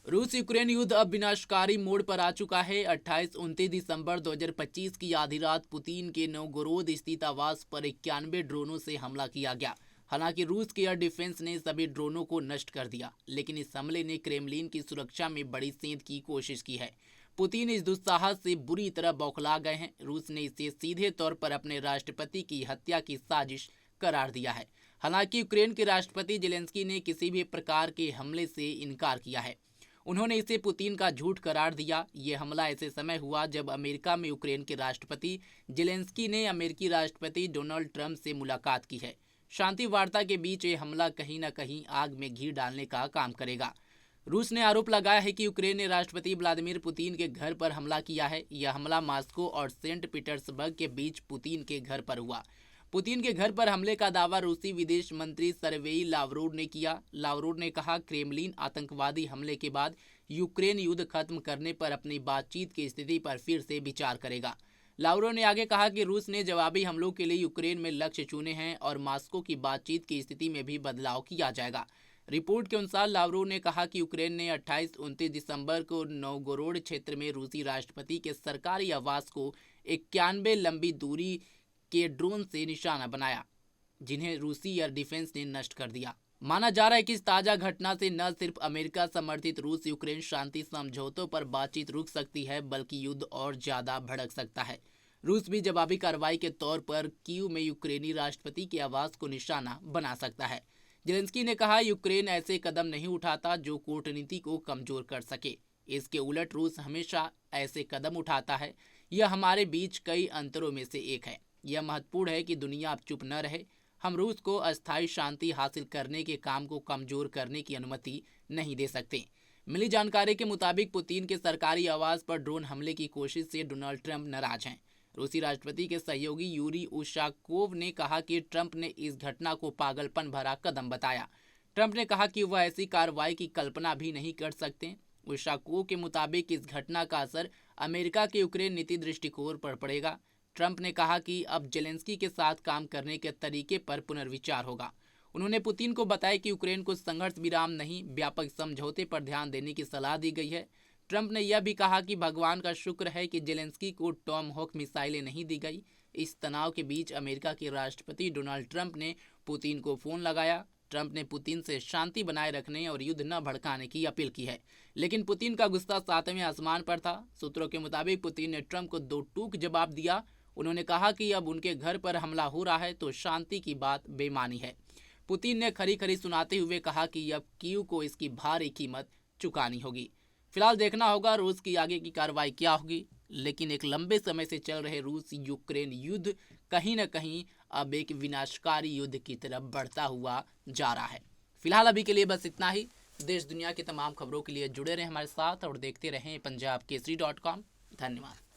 रूस यूक्रेन युद्ध अब विनाशकारी मोड़ पर आ चुका है। 28-29 दिसंबर 2025 की आधी रात पुतिन के नोवगोरोद स्थित आवास पर 91 ड्रोनों से हमला किया गया। हालांकि रूस के एयर डिफेंस ने सभी ड्रोनों को नष्ट कर दिया, लेकिन इस हमले ने क्रेमलिन की सुरक्षा में बड़ी सेंध की कोशिश की है। पुतिन इस दुस्साहस से बुरी तरह बौखला गए हैं। रूस ने इसे सीधे तौर पर अपने राष्ट्रपति की हत्या की साजिश करार दिया है। हालांकि यूक्रेन के राष्ट्रपति जेलेंस्की ने किसी भी प्रकार के हमले से इनकार किया है। उन्होंने इसे पुतिन का झूठ करार दिया। ये हमला ऐसे समय हुआ जब अमेरिका में यूक्रेन के राष्ट्रपति जेलेंस्की ने अमेरिकी राष्ट्रपति डोनाल्ड ट्रंप से मुलाकात की है। शांति वार्ता के बीच ये हमला कहीं न कहीं आग में घी डालने का काम करेगा। रूस ने आरोप लगाया है कि यूक्रेन ने राष्ट्रपति व्लादिमीर पुतिन के घर पर हमला किया है। यह हमला मॉस्को और सेंट पीटर्सबर्ग के बीच पुतिन के घर पर हुआ। पुतिन के घर पर हमले का दावा रूसी विदेश मंत्री सर्गेई लावरोव ने किया। लावरोव ने कहा, क्रेमलिन आतंकवादी हमले के बाद यूक्रेन युद्ध खत्म करने पर अपनी बातचीत की स्थिति पर फिर से विचार करेगा। लावरोव ने आगे कहा कि रूस ने जवाबी हमलों के लिए यूक्रेन में लक्ष्य चुने हैं और मॉस्को की बातचीत की स्थिति में भी बदलाव किया जाएगा। रिपोर्ट के अनुसार लावरोव ने कहा कि यूक्रेन ने 28-29 दिसंबर को नोवगोरोड क्षेत्र में रूसी राष्ट्रपति के सरकारी आवास को 91 लंबी दूरी के ड्रोन से निशाना बनाया, जिन्हें रूसी एयर डिफेंस ने नष्ट कर दिया। माना जा रहा है कि इस ताजा घटना से न सिर्फ अमेरिका समर्थित रूस यूक्रेन शांति समझौतों पर बातचीत रुक सकती है, बल्कि युद्ध और ज्यादा भड़क सकता है। रूस भी जवाबी कार्रवाई के तौर पर कीव में यूक्रेनी राष्ट्रपति के आवास को निशाना बना सकता है। जेलेंस्की ने कहा, यूक्रेन ऐसे कदम नहीं उठाता जो कूटनीति को कमजोर कर सके। इसके उलट रूस हमेशा ऐसे कदम उठाता है। यह हमारे बीच कई अंतरों में से एक है। यह महत्वपूर्ण है कि दुनिया अब चुप न रहे। हम रूस को अस्थायी शांति हासिल करने के काम को कमजोर करने की अनुमति नहीं दे सकते। मिली जानकारी के मुताबिक पुतिन के सरकारी आवास पर ड्रोन हमले की कोशिश से डोनाल्ड ट्रंप नाराज हैं। रूसी राष्ट्रपति के सहयोगी यूरी उशाकोव ने कहा कि ट्रंप ने इस घटना को पागलपन भरा कदम बताया। ट्रंप ने कहा कि वह ऐसी कार्रवाई की कल्पना भी नहीं कर सकते। उशाकोव के मुताबिक इस घटना का असर अमेरिका के यूक्रेन नीति दृष्टिकोण पर पड़ेगा। ट्रंप ने कहा कि अब जेलेंस्की के साथ काम करने के तरीके पर पुनर्विचार होगा। उन्होंने पुतिन को बताया कि यूक्रेन को संघर्ष विराम नहीं, व्यापक समझौते पर ध्यान देने की सलाह दी गई है। ट्रंप ने यह भी कहा कि भगवान का शुक्र है कि जेलेंस्की को टॉमहॉक मिसाइलें नहीं दी गई। इस तनाव के बीच अमेरिका के राष्ट्रपति डोनाल्ड ट्रंप ने पुतिन को फोन लगाया। ट्रंप ने पुतिन से शांति बनाए रखने और युद्ध न भड़काने की अपील की है, लेकिन पुतिन का गुस्सा 7वें आसमान पर था। सूत्रों के मुताबिक पुतिन ने ट्रंप को दो टूक जवाब दिया। उन्होंने कहा कि अब उनके घर पर हमला हो रहा है तो शांति की बात बेमानी है। पुतिन ने खरी खरी सुनाते हुए कहा कि अब कीव को इसकी भारी कीमत चुकानी होगी। फिलहाल देखना होगा रूस की आगे की कार्रवाई क्या होगी, लेकिन एक लंबे समय से चल रहे रूस यूक्रेन युद्ध कहीं न कहीं अब एक विनाशकारी युद्ध की तरफ बढ़ता हुआ जा रहा है। फिलहाल अभी के लिए बस इतना ही। देश दुनिया की तमाम खबरों के लिए जुड़े रहें हमारे साथ और देखते रहें पंजाब केसरी.com। धन्यवाद।